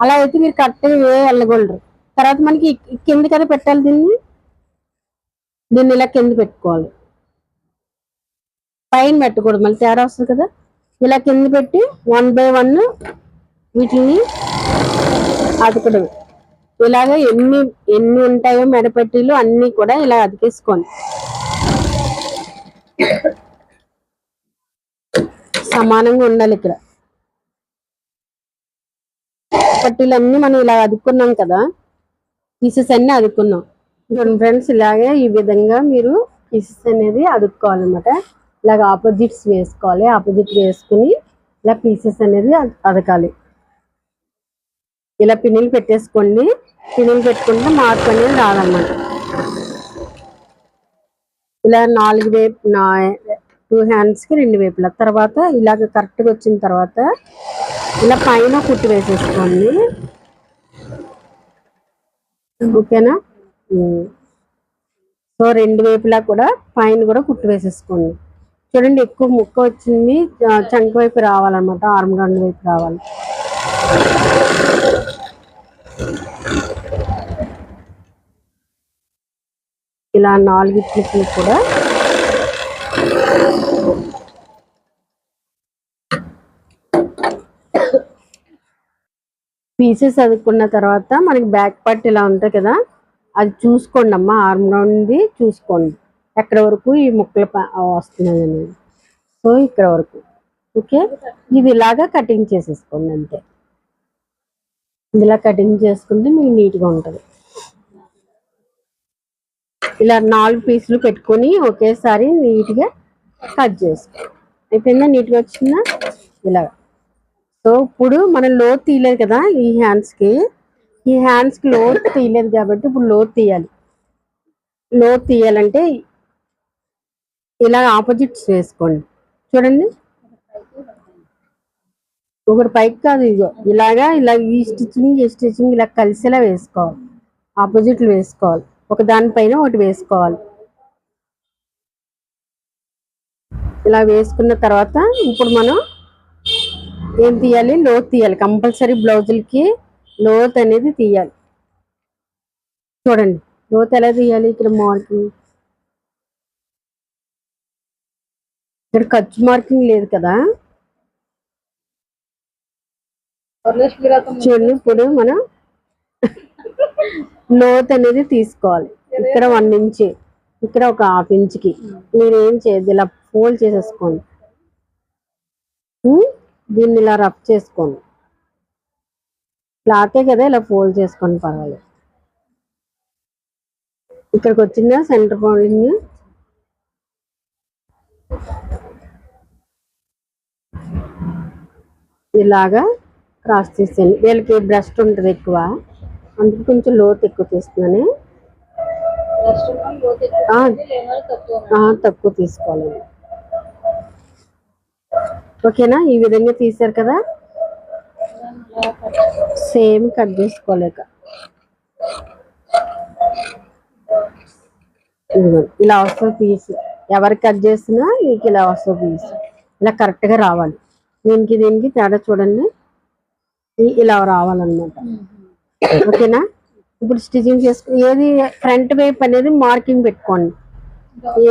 అలా అయితే మీరు కరెక్ట్గా వెళ్ళగలరు. తర్వాత మనకి కింద కదా పెట్టాలి, దీన్ని ఇలా కింద పెట్టుకోవాలి, పైన పెట్టకూడదు, మళ్ళీ తేడా వస్తుంది కదా. ఇలా కింద పెట్టి 1 by 1 వీటిని అతకడం. ఇలాగ ఎన్ని ఎన్ని ఉంటాయో మెడపెట్టీలు అన్ని కూడా ఇలా అతికేసుకోండి. సమానంగా ఉండాలి. ఇక్కడ పట్టీలు అన్ని మనం ఇలా అదుక్కున్నాం కదా, పీసెస్ అన్ని అదుక్కున్నాం చూడండి ఫ్రెండ్స్. ఇలాగే ఈ విధంగా మీరు పీసెస్ అనేది అదుక్కోవాలన్నమాట. ఇలాగ ఆపోజిట్స్ వేసుకోవాలి, ఆపోజిట్ వేసుకుని ఇలా పీసెస్ అనేది అదకాలి. ఇలా పిన్నులు పెట్టేసుకోండి, పిన్నులు పెట్టుకుంటే మార్క్ అనేది రాదన్నమాట. ఇలా 4 వైపు 2 హ్యాండ్స్కి 2 వైపులా. తర్వాత ఇలాగ కరెక్ట్గా వచ్చిన తర్వాత ఇలా పైన కుట్టు వేసేసుకోండి, ఓకేనా. సో 2 వైపులా కూడా పైన కూడా కుట్టు వేసేసుకోండి. చూడండి ఎక్కువ ముక్క వచ్చింది, చంక వైపు రావాలన్నమాట, ఆర్మ్ రౌండ్ వైపు రావాలి. ఇలా 4 క్లిప్లు కూడా పీసెస్ అదుకున్న తర్వాత మనకి బ్యాక్ పార్ట్ ఇలా ఉంటుంది కదా, అది చూసుకోండి అమ్మా, ఆర్మ్ రౌండ్ది చూసుకోండి ఎక్కడ వరకు ఈ ముక్కలు వస్తున్నాయి అనేది. సో ఇక్కడ వరకు ఓకే. ఇది ఇలాగా కటింగ్ చేసేసుకోండి అంతే. ఇలా కటింగ్ చేసుకుంటే మీకు నీట్గా ఉంటుంది. ఇలా 4 పీసులు పెట్టుకొని ఒకేసారి నీట్గా కట్ చేసుకో. అయిపోయిందా, నీట్గా వచ్చిందా ఇలాగా. సో ఇప్పుడు మనం లోతు తీయలేదు కదా ఈ హ్యాండ్స్కి లోతు తీయలేదు కాబట్టి ఇప్పుడు లోతు తీయాలి. లోతు తీయాలంటే ఇలా ఆపోజిట్స్ వేసుకోండి. చూడండి, ఒకటి పైకి కాదు, ఇగో ఇలాగా ఇలా ఈ స్టిచ్చింగ్ ఇలా కలిసేలా వేసుకోవాలి, ఆపోజిట్లు వేసుకోవాలి, ఒక దానిపైన ఒకటి వేసుకోవాలి. ఇలా వేసుకున్న తర్వాత ఇప్పుడు మనం ఏం తీయాలి, లోతు తీయాలి కంపల్సరీ. బ్లౌజులకి లోతు అనేది తీయాలి. చూడండి లోతు ఎలా తీయాలి, ఇక్కడ మార్కింగ్, ఇక్కడ ఖర్చు మార్కింగ్ లేదు కదా. చూడండి ఇప్పుడు మనం లోతు అనేది తీసుకోవాలి. ఇక్కడ 1 ఇంచ్, ఇక్కడ ఒక 1/2 ఇంచ్కి మీరు ఏం చేయదు, ఇలా ఫోల్డ్ చేసేసుకోండి. దీన్ని ఇలా రఫ్ చేసుకోండి, క్లాతే కదా, ఇలా ఫోల్డ్ చేసుకోండి పర్వాలేదు. ఇక్కడికి వచ్చిందా సెంటర్ పాయింట్, ఇలాగా క్రాస్ తీసేయండి. వీళ్ళకి బ్రెస్ట్ ఉంటుంది ఎక్కువ, అందుకు కొంచెం లోతు ఎక్కువ తీస్తున్నాను, తక్కువ తీసుకోవాలి. ఓకేనా, ఈ విధంగా తీసారు కదా, సేమ్ కట్ చేసుకోలేక ఇలా వస్తుంది పీస్. ఎవరు కట్ చేసినా మీకు ఇలా వస్తుంది పీస్, ఇలా కరెక్ట్గా రావాలి. దీనికి తేడా చూడండి, ఇలా రావాలన్నమాట. ఓకేనా, ఇప్పుడు స్టిచ్చింగ్ చేసుకుని ఏది ఫ్రంట్ వైపు అనేది మార్కింగ్ పెట్టుకోండి,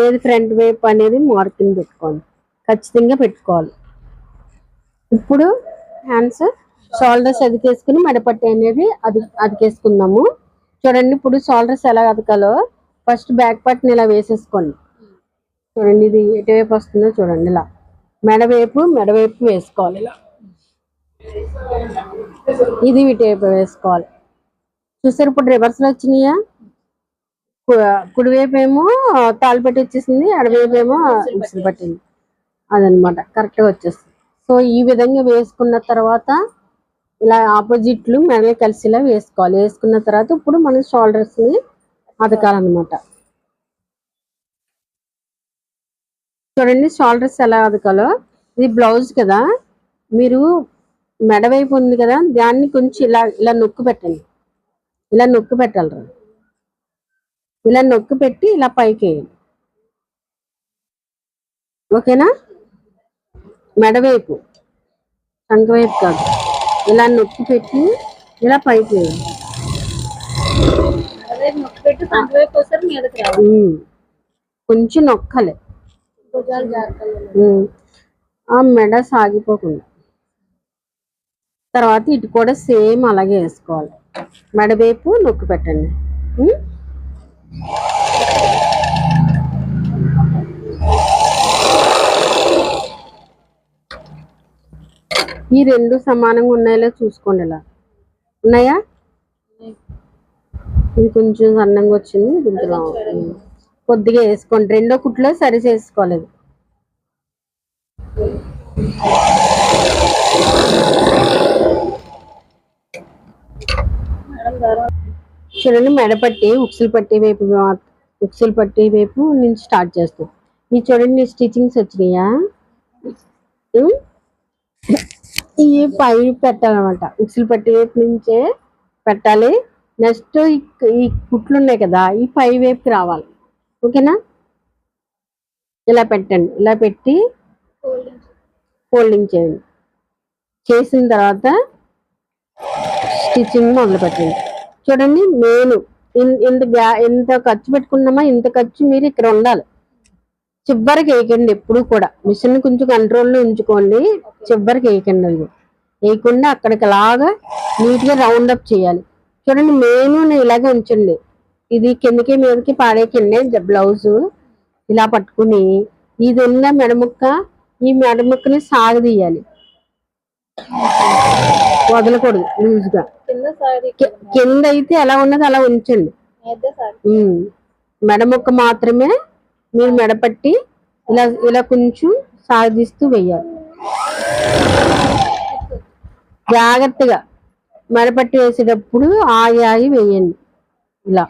ఏది ఫ్రంట్ వైపు అనేది మార్కింగ్ పెట్టుకోండి, ఖచ్చితంగా పెట్టుకోవాలి. ఇప్పుడు హ్యాండ్స్ షోల్డర్స్ అదికేసుకుని మెడపట్టి అనేది అదికేసుకుందాము. చూడండి ఇప్పుడు షోల్డర్స్ ఎలా అదకాలో ఫస్ట్ బ్యాక్ పార్ట్ని ఇలా వేసేసుకోండి. చూడండి ఇది ఎటువైపు వస్తుందో చూడండి, ఇలా మెడవైపు వేసుకోవాలి, ఇలా ఇది ఇటువైపు వేసుకోవాలి. చూసారు ఇప్పుడు రివర్స్లో వచ్చినాయా, కుడివైపు ఏమో తాళపట్టి వచ్చేసింది, ఎడవైపు ఏమో ఉక్సులు పట్టింది, అదనమాట కరెక్ట్గా వచ్చేస్తుంది. సో ఈ విధంగా వేసుకున్న తర్వాత ఇలా ఆపోజిట్లు మెడలు కలిసిలా వేసుకోవాలి. వేసుకున్న తర్వాత ఇప్పుడు మనం షోల్డర్స్ని అదకాలన్నమాట. చూడండి షోల్డర్స్ ఎలా అదకాలో. ఇది బ్లౌజ్ కదా, మీరు మెడవైపు ఉంది కదా, దాన్ని కొంచెం ఇలా నొక్కు పెట్టండి, ఇలా నొక్కు పెట్టాలి. ఇలా నొక్కి పెట్టి ఇలా పైకి వేయండి. ఓకేనా? మెడవైపు, చంక వైపు కాదు. ఇలా నొక్కి పెట్టి ఇలా పైకి వేయండి. కొంచెం నొక్కాలి, ఆ మెడ సాగిపోకుండా. తర్వాత ఇటు కూడా సేమ్ అలాగే వేసుకోవాలి. మెడవైపు నొక్కి పెట్టండి. ఈ రెండు సమానంగా ఉన్నాయో చూసుకోండి. ఇలా ఉన్నాయా? ఇది కొంచెం సన్నంగా వచ్చింది, దీంట్లో కొద్దిగా వేసుకోండి. రెండో కుట్లో సరి చేసుకోలేదు. చూడండి, మెడపట్టి ఉక్సులు పట్టి వైపు నుంచి స్టార్ట్ చేస్తాం. ఈ చూడండి స్టిచ్చింగ్స్ వచ్చినాయా? ఈ పై పెట్టాలన్నమాట. ఉక్సులు పట్టి వైపు నుంచే పెట్టాలి. నెక్స్ట్ ఈ కుట్లు ఉన్నాయి కదా, ఈ పై వైపుకి రావాలి. ఓకేనా? ఇలా పెట్టండి. ఇలా పెట్టి ఫోల్డింగ్ చేయండి. చేసిన తర్వాత స్టిచ్చింగ్ మొదలు పెట్టండి. చూడండి, నేను ఎంత ఖర్చు పెట్టుకున్నామా ఇంత ఖర్చు మీరు ఇక్కడ ఉండాలి. చివరికి వేయకండి. ఎప్పుడు కూడా మిషన్ కొంచెం కంట్రోల్లో ఉంచుకోండి. చివరికి వేయకండి. అది వేయకుండా అక్కడికి లాగా నీట్గా రౌండ్ అప్ చేయాలి. చూడండి, మెయిన్ ఇలాగే ఉంచండి. ఇది కిందకి మీదకి పాడేకండి. బ్లౌజు ఇలా పట్టుకుని ఇది ఉన్న మెడముక్క, ఈ మెడముక్కని సాగదీయాలి. వదలకూడదు లూజ్గా. కింద అయితే ఎలా ఉన్నది అలా ఉంచండి. మెడముక్క మాత్రమే మీరు మెడపట్టి ఇలా ఇలా కొంచెం సాగదీస్తూ వెయ్యాలి. జాగ్రత్తగా మెడపట్టి వేసేటప్పుడు ఆగి వేయండి. ఇలా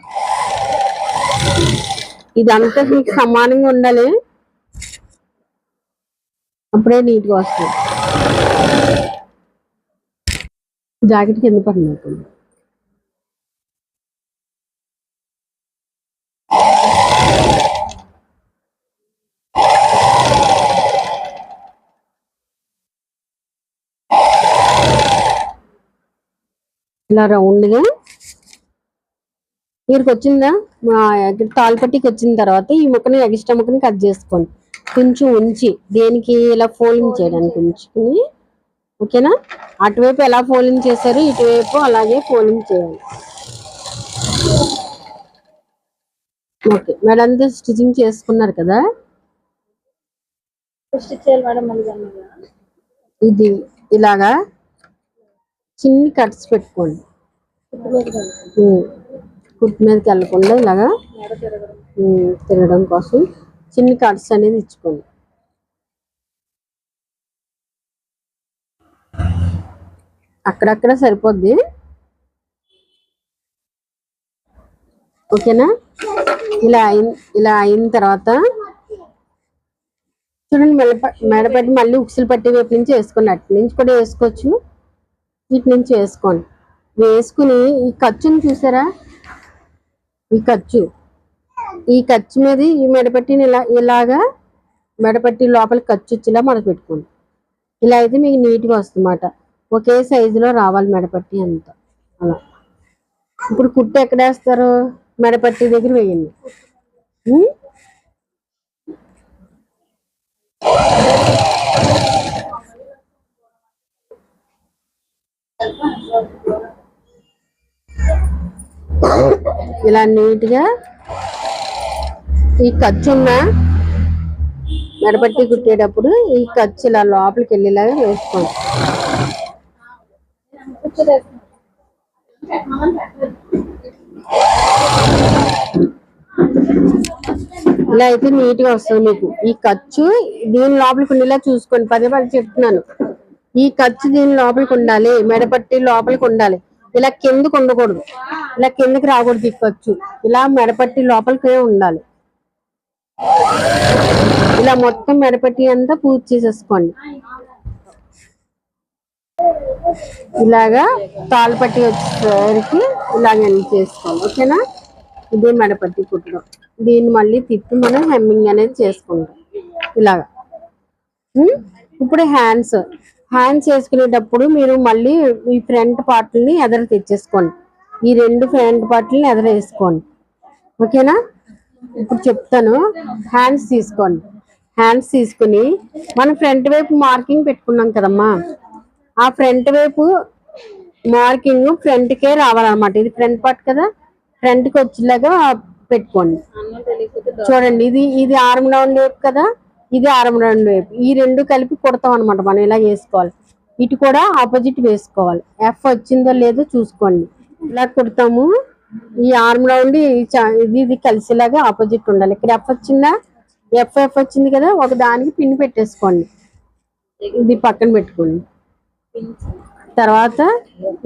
ఇదంతా మీకు సమానంగా ఉండాలి. అప్పుడే నీట్గా వస్తుంది. జాకెట్ కింద పడినట్టు ఇలా రౌండ్గా మీరుకి వచ్చిందా? తాళ్ళపట్టికి వచ్చిన తర్వాత ఈ ముక్కని ఎక్స్ట్రా ముక్కని కట్ చేసుకోండి. కొంచెం ఉంచి దేనికి ఇలా ఫోల్డింగ్ చేయడానికి ఉంచుకుని. ఓకేనా? అటువైపు ఎలా ఫోల్డింగ్ చేశారు, ఇటువైపు అలాగే ఫోల్డింగ్ చేయాలి. ఓకే, మేడం స్టిచ్చింగ్ చేసుకున్నారు కదా. ఇది ఇలాగా చిన్ని కట్స్ పెట్టుకోండి. కుట్ మీదకి వెళ్ళకుండా ఇలాగా తిరగడం కోసం చిన్ని కట్స్ అనేది ఇచ్చుకోండి. అక్కడక్కడ సరిపోద్ది. ఓకేనా? ఇలా అయిన తర్వాత చూడండి, మెడపట్టి మళ్ళీ ఉక్సులు పట్టి వైపు నుంచి వేసుకోండి. అటు నుంచి కూడా వేసుకోవచ్చు, వీటి నుంచి వేసుకోండి. వేసుకుని ఈ ఖర్చుని చూసారా? ఈ ఖర్చు మీద ఈ మెడపట్టిని ఇలాగా మెడపట్టి లోపల ఖర్చు వచ్చేలా మొదలు పెట్టుకోండి. ఇలా అయితే మీకు నీట్గా వస్తుందన్నమాట. ఒకే సైజులో రావాలి మెడపట్టి అంతా. అలా ఇప్పుడు కుట్టు ఎక్కడ వేస్తారు? మెడపట్టి దగ్గర వేయండి. ఇలా నీట్గా ఈ ఖర్చు ఉన్న మెడపట్టి కుట్టేటప్పుడు ఈ ఖర్చు ఇలా లోపలికి వెళ్ళేలాగా వేసుకోండి. ఇలా అయితే నీట్గా వస్తుంది మీకు. ఈ ఖర్చు దీని లోపలికి ఉండేలా చూసుకోండి. పదే చెప్తున్నాను, ఈ ఖర్చు దీని లోపలికి ఉండాలి, మెడపట్టి లోపలికి ఉండాలి. ఇలా కిందకు ఉండకూడదు, ఇలా కిందకి రాకూడదు. ఈ ఖర్చు ఇలా మెడపట్టి లోపలికే ఉండాలి. ఇలా మొత్తం మెడపట్టి అంతా పూర్తి చేసేసుకోండి. ఇలాగా తాళ్ళపట్టి వచ్చేసరికి ఇలాగ చేసుకోవాలి. ఓకేనా? ఇదే మెడపట్టి కుట్టడం. దీన్ని మళ్ళీ తిప్పి మనం హెమ్మింగ్ అనేది చేసుకుంటాం ఇలాగా. ఇప్పుడు హ్యాండ్స్ చేసుకునేటప్పుడు మీరు మళ్ళీ ఈ ఫ్రంట్ పార్ట్ని ఎదర తెచ్చేసుకోండి. ఈ 2 ఫ్రంట్ పార్ట్లని ఎదర వేసుకోండి. ఓకేనా? ఇప్పుడు చెప్తాను. హ్యాండ్స్ తీసుకోండి. హ్యాండ్స్ తీసుకుని మనం ఫ్రంట్ వైపు మార్కింగ్ పెట్టుకున్నాం కదమ్మా, ఆ ఫ్రంట్ వైపు మార్కింగ్ ఫ్రంట్కే రావాలన్నమాట. ఇది ఫ్రంట్ పార్ట్ కదా, ఫ్రంట్కి వచ్చేలాగా పెట్టుకోండి. చూడండి, ఇది ఆర్మ్ రౌండ్ వైపు కదా, ఇది ఆర్మ్ రౌండ్ వైపు. ఈ 2 కలిపి కుడతాం అనమాట. మనం ఇలా వేసుకోవాలి. ఇటు కూడా ఆపోజిట్ వేసుకోవాలి. ఎఫ్ వచ్చిందో లేదో చూసుకోండి. ఇలా కుడతాము. ఈ ఆర్మ్ రౌండ్ ఇది కలిసేలాగా ఆపోజిట్ ఉండాలి. ఇక్కడ ఎఫ్ వచ్చిందా, ఎఫ్ వచ్చింది కదా, ఒక దానికి పిన్ పెట్టేసుకోండి. ఇది పక్కన పెట్టుకోండి. తర్వాత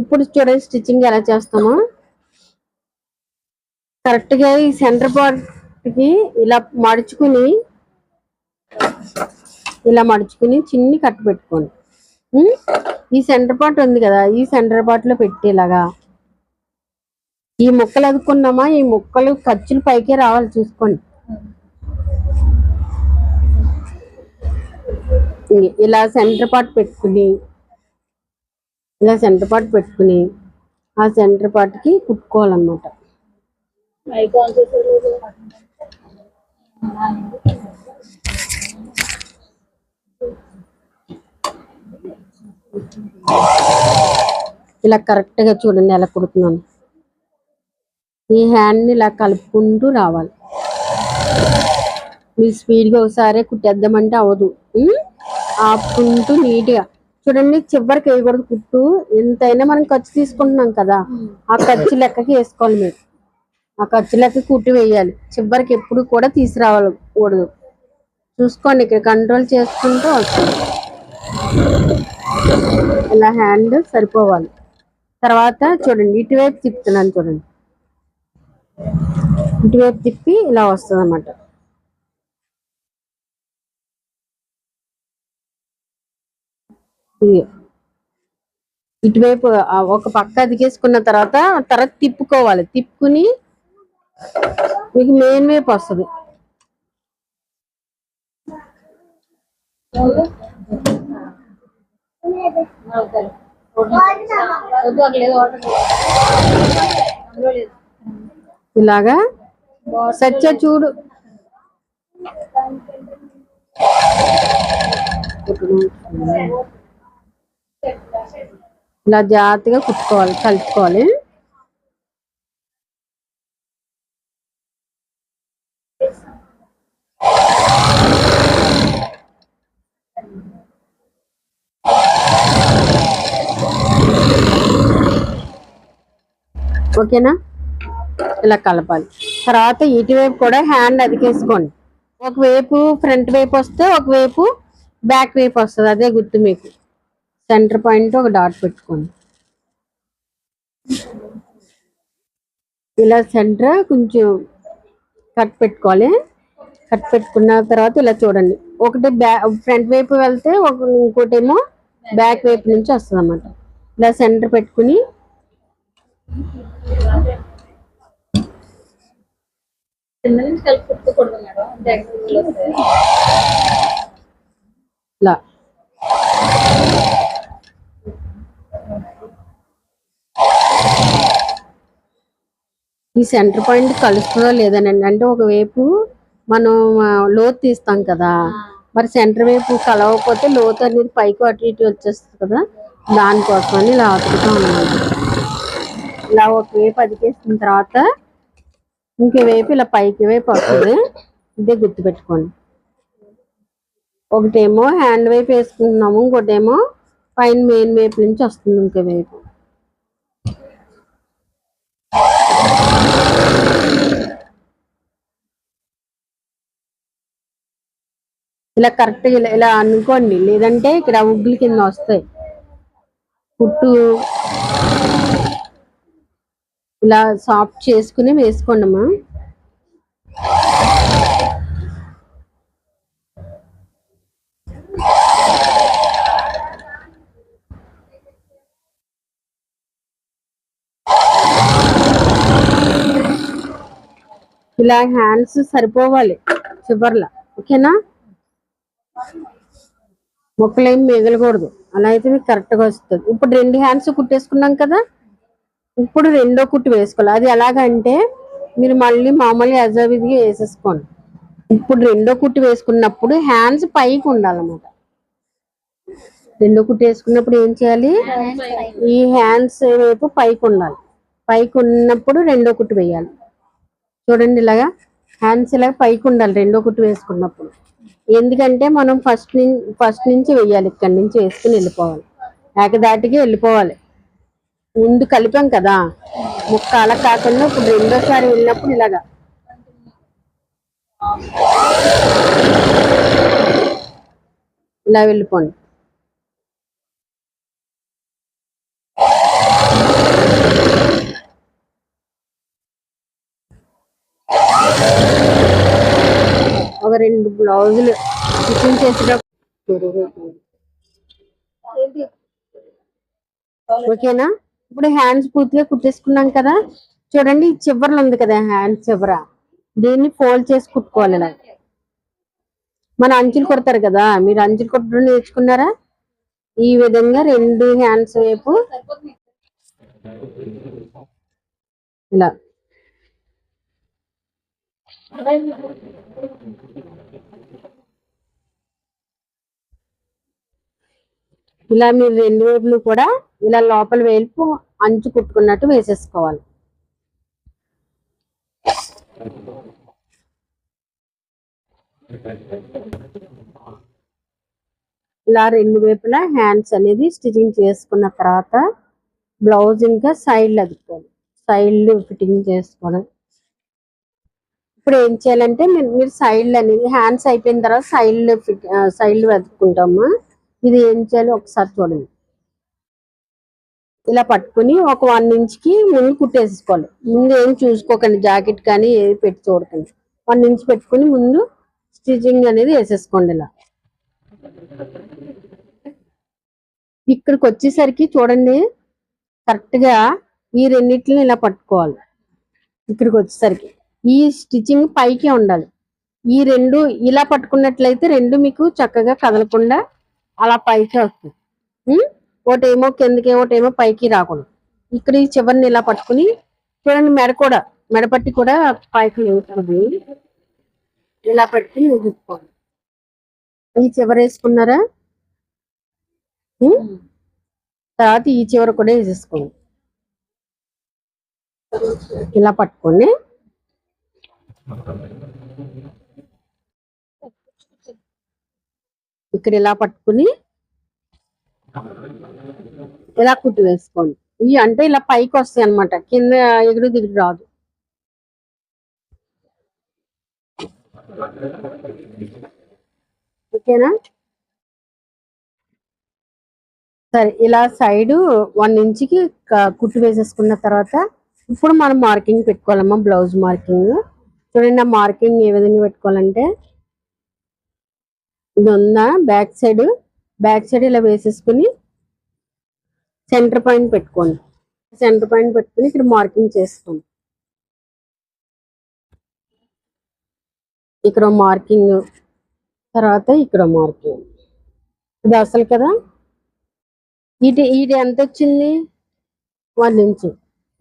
ఇప్పుడు చూడండి స్టిచ్చింగ్ ఎలా చేస్తామో. కరెక్ట్ గా ఈ సెంటర్ పార్ట్ కి ఇలా మడుచుకుని చిన్ని కట్ పెట్టుకోండి. ఈ సెంటర్ పార్ట్ ఉంది కదా, ఈ సెంటర్ పార్ట్ లో పెట్టేలాగా ఈ ముక్కలు అదుకున్నామా, ఈ ముక్కలు ఖర్చులు పైకే రావాలి చూసుకోండి. ఇలా సెంటర్ పార్ట్ పెట్టుకుని ఆ సెంటర్ పార్ట్ కి కుట్టుకోవాలన్నమాట. ఇలా కరెక్ట్ గా చూడండి ఎలా కుడుతున్నాను. ఈ హ్యాండ్ ని ఇలా కలుపుకుంటూ రావాలి. మీరు స్పీడ్ గా ఒకసారి కుట్టేద్దామంటే అవ్వదు. ఆపుకుంటూ నీట్ గా చూడండి. చివరికి వేయకూడదు కుట్టు. ఎంతైనా మనం ఖర్చు తీసుకుంటున్నాం కదా, ఆ ఖర్చు లెక్కకి వేసుకోవాలి. మీరు ఆ ఖర్చు లెక్క కుట్టి వేయాలి. చివరికి ఎప్పుడు కూడా తీసుకురావకూడదు. చూసుకోండి, ఇక్కడ కంట్రోల్ చేసుకుంటూ వస్తుంది. ఇలా హ్యాండ్ సరిపోవాలి. తర్వాత చూడండి, ఇటువైపు తిప్పుతున్నాను చూడండి. ఇటువైపు తిప్పి ఇలా వస్తుంది అన్నమాట. ఇటువైపు ఒక పక్క అదికేసుకున్న తర్వాత తిప్పుకోవాలి. తిప్పుకుని మీకు మెయిన్ వైపు వస్తుంది. ఇలాగా సచ్చ చూడు. ఇలా జాగ్రత్తగా కుట్టుకోవాలి, కలుపుకోవాలి. ఓకేనా? ఇలా కలపాలి. తర్వాత ఇటువైపు కూడా హ్యాండ్ అదికేసుకోండి. ఒకవైపు ఫ్రంట్ వైపు వస్తే ఒకవైపు బ్యాక్ వైపు వస్తుంది. అదే గుర్తు మీకు. సెంటర్ పాయింట్ ఒక డాట్ పెట్టుకోండి. ఇలా సెంటర్ కొంచెం కట్ పెట్టుకోవాలి. కట్ పెట్టుకున్న తర్వాత ఇలా చూడండి, ఒకటి ఫ్రంట్ వైపు వెళ్తే ఇంకోటేమో బ్యాక్ వైపు నుంచి వస్తుంది అన్నమాట. ఇలా సెంటర్ పెట్టుకుని ఇలా ఈ సెంటర్ పాయింట్ కలుస్తుందో లేదనండి. అంటే ఒకవైపు మనం లోతు తీస్తాం కదా, మరి సెంటర్ వైపు కలవకపోతే లోతు అనేది పైకి అటు ఇటు వచ్చేస్తుంది కదా, దానికోసమని ఇలా అతుకుతాం అన్నమాట. ఇలా ఒకవైపు అదికేసిన తర్వాత ఇంకోవైపు ఇలా పైకి వైపు వస్తుంది. ఇదే గుర్తుపెట్టుకోండి. ఒకటేమో హ్యాండ్ వైపు వేసుకుంటున్నాము, ఇంకోటేమో పైన మెయిన్ వైపు నుంచి వస్తుంది ఇంకో వైపు. ఇలా కరెక్ట్ ఇలా అనుకోండి, లేదంటే ఇక్కడ ఉగ్గులు కింద వస్తాయి. కుట్టు ఇలా సాఫ్ట్ చేసుకుని వేసుకోండి అమ్మా. ఇలా హ్యాండ్స్ సరిపోవాలి చివర్లా. ఓకేనా, మొక్కలేం మిగలకూడదు, అలా అయితే మీకు కరెక్ట్గా వస్తుంది. ఇప్పుడు 2 హ్యాండ్స్ కుట్టేసుకున్నాం కదా, ఇప్పుడు రెండో కుట్టు వేసుకోవాలి. అది ఎలాగంటే మీరు మళ్ళీ మామూలు యజావిధిగా వేసేసుకోండి. ఇప్పుడు రెండో కుట్టు వేసుకున్నప్పుడు హ్యాండ్స్ పైకి ఉండాలన్నమాట. రెండో కుట్టు వేసుకున్నప్పుడు ఏం చేయాలి, ఈ హ్యాండ్స్ వైపు పైకి ఉండాలి. పైకి ఉన్నప్పుడు రెండో కుట్టు వేయాలి. చూడండి, ఇలాగా హ్యాండ్స్ ఇలాగ పైకి ఉండాలి రెండో కుట్టు వేసుకున్నప్పుడు. ఎందుకంటే మనం ఫస్ట్ నుంచి వెయ్యాలి, ఇక్కడి నుంచి వేసుకుని వెళ్ళిపోవాలి, ఏకదాటికి వెళ్ళిపోవాలి. ముందు కలిపాం కదా ముక్క, అలా కాకుండా ఇప్పుడు రెండోసారి వెళ్ళినప్పుడు ఇలాగా ఇలా వెళ్ళిపోండి. ఒక 2 బ్లౌజులు స్టిచ్చింగ్ చేసేటప్పుడు. ఓకేనా, ఇప్పుడు హ్యాండ్స్ పూర్తిగా కుట్టేసుకున్నాం కదా. చూడండి, ఈ చివరలు ఉంది కదా హ్యాండ్స్ చివర, దీన్ని ఫోల్డ్ చేసి కుట్టుకోవాలి. ఇలా మన అంచులు కొడతారు కదా, మీరు అంచులు కుట్టడం నేర్చుకున్నారా? ఈ విధంగా 2 హ్యాండ్స్ వైపు ఇలా ఇలా మీరు 2 వైపులు కూడా ఇలా లోపల వైపు అంచు కుట్టుకున్నట్టు వేసేసుకోవాలి. ఇలా 2 వైపులా హ్యాండ్స్ అనేది స్టిచ్చింగ్ చేసుకున్న తర్వాత బ్లౌజ్ ఇంకా సైడ్లు అదుకోవాలి, సైడ్లు ఫిట్టింగ్ చేసుకోవాలి. ఇప్పుడు ఏం చేయాలంటే మీరు సైడ్లు అనేది హ్యాండ్స్ అయిపోయిన తర్వాత సైడ్లు వెతుక్కుంటాము. ఇది ఏం చేయాలి ఒకసారి చూడండి, ఇలా పట్టుకుని ఒక 1 ఇంచ్కి ముందు కుట్టేసుకోవాలి. ముందు ఏం చూసుకోకండి, జాకెట్ కానీ ఏది పెట్టి చూడకండి. 1 ఇంచ్ పెట్టుకుని ముందు స్టిచ్చింగ్ అనేది వేసేసుకోండి. ఇలా ఇక్కడికి వచ్చేసరికి చూడండి, కరెక్ట్గా ఈ రెండిట్లని ఇలా పట్టుకోవాలి. ఇక్కడికి వచ్చేసరికి ఈ స్టిచ్చింగ్ పైకి ఉండాలి. ఈ 2 ఇలా పట్టుకున్నట్లయితే 2 మీకు చక్కగా కదలకుండా అలా పైకి వస్తుంది. ఒకటేమో కిందకి, ఒకటేమో పైకి రాకూడదు. ఇక్కడ ఈ చివరిని ఇలా పట్టుకుని చూడండి, మెడపట్టి కూడా పైకి లేస్తుంది. ఇలా పెట్టుకుని చూసుకోండి. ఈ చివర వేసుకున్నారా, తర్వాత ఈ చివర కూడా వేసేసుకోండి. ఇలా పట్టుకోండి, ఇక్కడ ఇలా పట్టుకుని ఇలా కుట్టు వేసుకోండి. ఇవి అంటే ఇలా పైకి వస్తాయి అన్నమాట, కింద ఎగుడు దిగుడు రాదు. ఓకేనా, సరే. ఇలా సైడ్ 1 ఇంచ్కి కుట్టు వేసేసుకున్న తర్వాత ఇప్పుడు మనం మార్కింగ్ పెట్టుకోవాలమ్మా, బ్లౌజ్ మార్కింగ్. చూడండి, ఆ మార్కింగ్ ఏ విధంగా పెట్టుకోవాలంటే ఇది ఉందా, బ్యాక్ సైడ్ ఇలా వేసేసుకుని సెంటర్ పాయింట్ పెట్టుకోండి. సెంటర్ పాయింట్ పెట్టుకుని ఇక్కడ మార్కింగ్ చేసుకోండి. ఇక్కడ మార్కింగ్, తర్వాత ఇక్కడ మార్కింగ్. ఇది అసలు కదా, ఇటు ఎంత వచ్చింది, 1 ఇంచ్.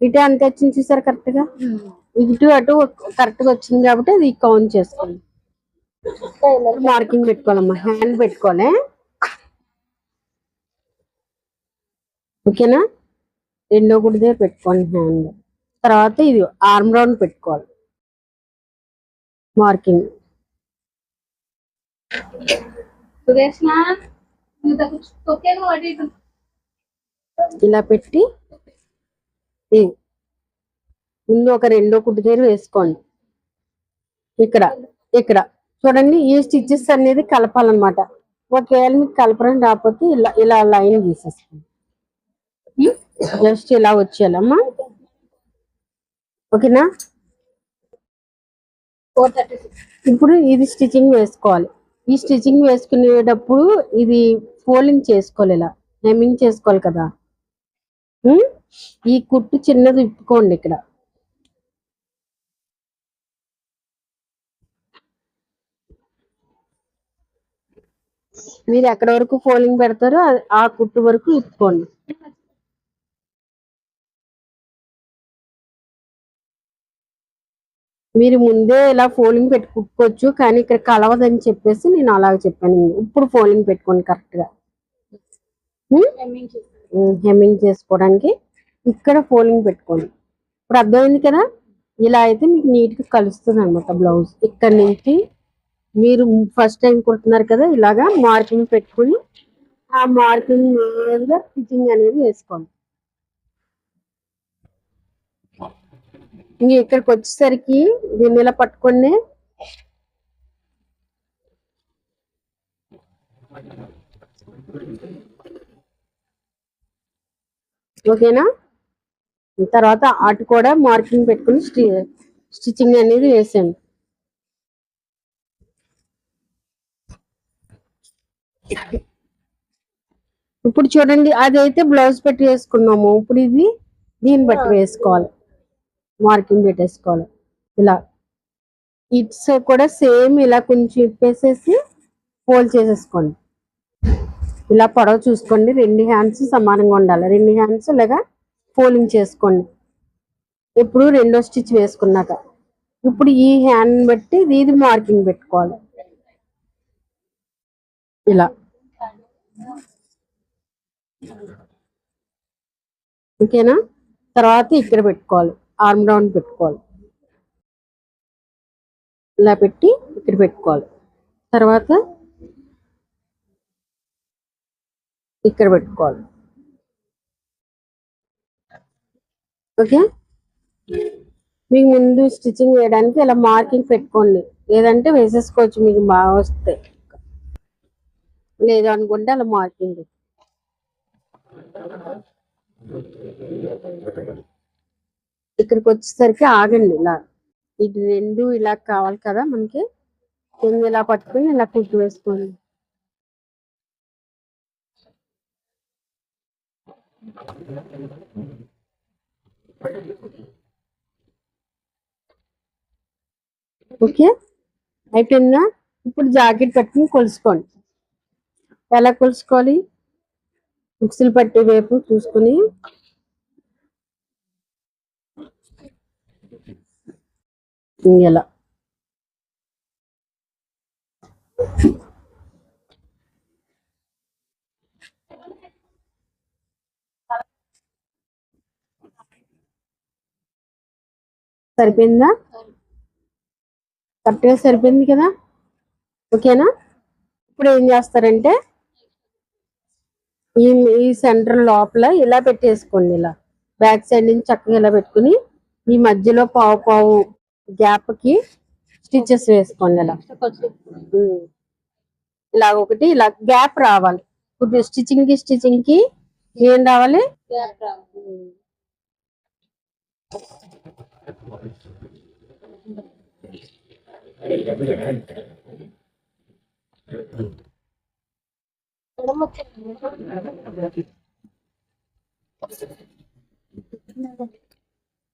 ఇటు ఎంత వచ్చింది చూసారు, కరెక్ట్గా ఇటు అటు కరెక్ట్గా వచ్చింది కాబట్టి అది కౌంట్ చేసుకోండి. మార్కింగ్ పెట్టుకోవాలమ్మా, హ్యాండ్ పెట్టుకోవాలి. ఓకేనా, రెండో గుడి దగ్గర పెట్టుకోండి హ్యాండ్. తర్వాత ఇది ఆర్మ్ రౌండ్ పెట్టుకోవాలి, మార్కింగ్. ఇలా పెట్టి ముందు ఒక రెండో కుట్టు దగ్గర వేసుకోండి. ఇక్కడ చూడండి, ఈ స్టిచ్చెస్ అనేది కలపాలన్నమాట. ఒకవేళ మీకు కలపడం రాకపోతే ఇలా లైన్ గీసేసుకోండి. జస్ట్ ఇలా వచ్చేయాలమ్మా. ఓకేనా, ఇప్పుడు ఇది స్టిచ్చింగ్ వేసుకోవాలి. ఈ స్టిచ్చింగ్ వేసుకునేటప్పుడు ఇది ఫోల్డింగ్ చేసుకోవాలి, ఇలా హెమ్మింగ్ చేసుకోవాలి కదా. ఈ కుట్టు చిన్నది ఇప్పుకోండి, ఇక్కడ మీరు ఎక్కడ వరకు ఫోల్డింగ్ పెడతారో ఆ కుట్టు వరకు ఇప్పుకోండి. మీరు ముందే ఇలా ఫోల్డింగ్ పెట్టి కుట్టుకోవచ్చు, కానీ ఇక్కడ కలవదని చెప్పేసి నేను అలాగ చెప్పాను. ఇప్పుడు ఫోల్డింగ్ పెట్టుకోండి కరెక్ట్ గా. హెమ్మింగ్ చేసుకోవడానికి ఇక్కడ ఫోల్డింగ్ పెట్టుకోండి. ఇప్పుడు అర్థమైంది కదా. ఇలా అయితే మీకు నీట్ గా కలుస్తుంది అనమాట బ్లౌజ్. ఇక్కడ నుంచి మీరు ఫస్ట్ టైం కుడుతున్నారు కదా, ఇలాగా మార్కింగ్ పెట్టుకుని ఆ మార్కింగ్ మీదుగా స్టిచ్చింగ్ అనేది వేసుకోండి. ఇంక ఇక్కడికి వచ్చేసరికి దీన్ని ఇలా పట్టుకొని ఓకేనా. తర్వాత అటు కూడా మార్కింగ్ పెట్టుకుని స్టిచ్చింగ్ అనేది వేసాను. ఇప్పుడు చూడండి, అదైతే బ్లౌజ్ పెట్టి వేసుకున్నాము. ఇప్పుడు ఇది దీన్ని బట్టి వేసుకోవాలి, మార్కింగ్ పెట్టేసుకోవాలి. ఇలా ఇట్స్ కూడా సేమ్ ఇలా కొంచెం ఇప్పేసేసి ఫోల్డ్ చేసేసుకోండి. ఇలా పొడవు చూసుకోండి, 2 హ్యాండ్స్ సమానంగా ఉండాలి. 2 హ్యాండ్స్ ఇలాగా ఫోల్డింగ్ చేసుకోండి. ఇప్పుడు రెండో స్టిచ్ వేసుకున్నాక ఇప్పుడు ఈ హ్యాండ్ బట్టి ఇది మార్కింగ్ పెట్టుకోవాలి. ఇలా ఓకేనా. తర్వాత ఇక్కడ పెట్టుకోవాలి, ఆర్మ్ రౌండ్ పెట్టుకోవాలి. ఇలా పెట్టి ఇక్కడ పెట్టుకోవాలి. తర్వాత ఇక్కడ పెట్టుకోవాలి. ఓకే. మీకు ముందు స్టిచ్చింగ్ వేయడానికి ఇలా మార్కింగ్ పెట్టుకోండి, లేదంటే వేసేసుకోవచ్చు మీకు బాగా వస్తే. లేదు అనుకుంటే అలా మార్కింగ్. ఇక్కడికి వచ్చేసరికి ఆగండి. ఇలా ఇది రెండు ఇలా కావాలి కదా మనకి. ఇలా పట్టుకుని ఇలా కుట్టు వేసుకోండి. ఓకే, అయిపోయిందా. ఇప్పుడు జాకెట్ పట్టుకుని కొలుసుకోండి. ఎలా కొలుసుకోవాలి, ఉక్సులు పట్టి వైపు చూసుకుని ఇలా సరిపోయిందా, కరెక్ట్గా సరిపోయింది కదా. ఓకేనా. ఇప్పుడు ఏం చేస్తారంటే ఈ సెంటర్ లోపల ఇలా పెట్టేసుకోండి. ఇలా బ్యాక్ సైడ్ నుంచి చక్కగా ఇలా పెట్టుకుని ఈ మధ్యలో పావు పావు గ్యాప్ కి స్టిచెస్ వేసుకోండి. ఇలా ఒకటి ఇలా గ్యాప్ రావాలి. ఇప్పుడు స్టిచ్చింగ్ కి ఏం రావాలి, గ్యాప్ రావాలి.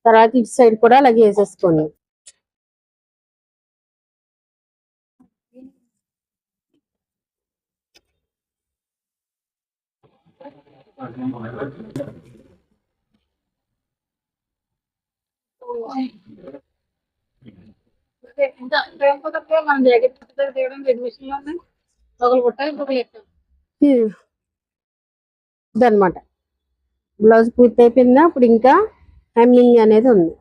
తర్వాత ఇటు సైడ్ కూడా అలాగే వేసేసుకోండి. ఇదన్నమాట బ్లౌజ్ పూర్తి అయిపోయిందా. ఇప్పుడు ఇంకా హెమ్మింగ్ అనేది ఉంది.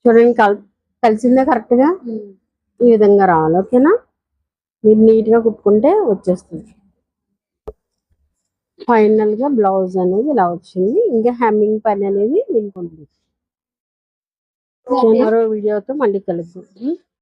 చూడండి కలిసిందే కరెక్ట్ గా ఈ విధంగా రావాలి. ఓకేనా. మీరు నీట్ గా కుట్టుకుంటే వచ్చేస్తుంది. ఫైనల్ గా బ్లౌజ్ అనేది ఇలా వచ్చింది. ఇంకా హెమ్మింగ్ పని అనేది మీకు ఉంటుంది. మరో వీడియోతో మళ్ళీ కలుద్దాం.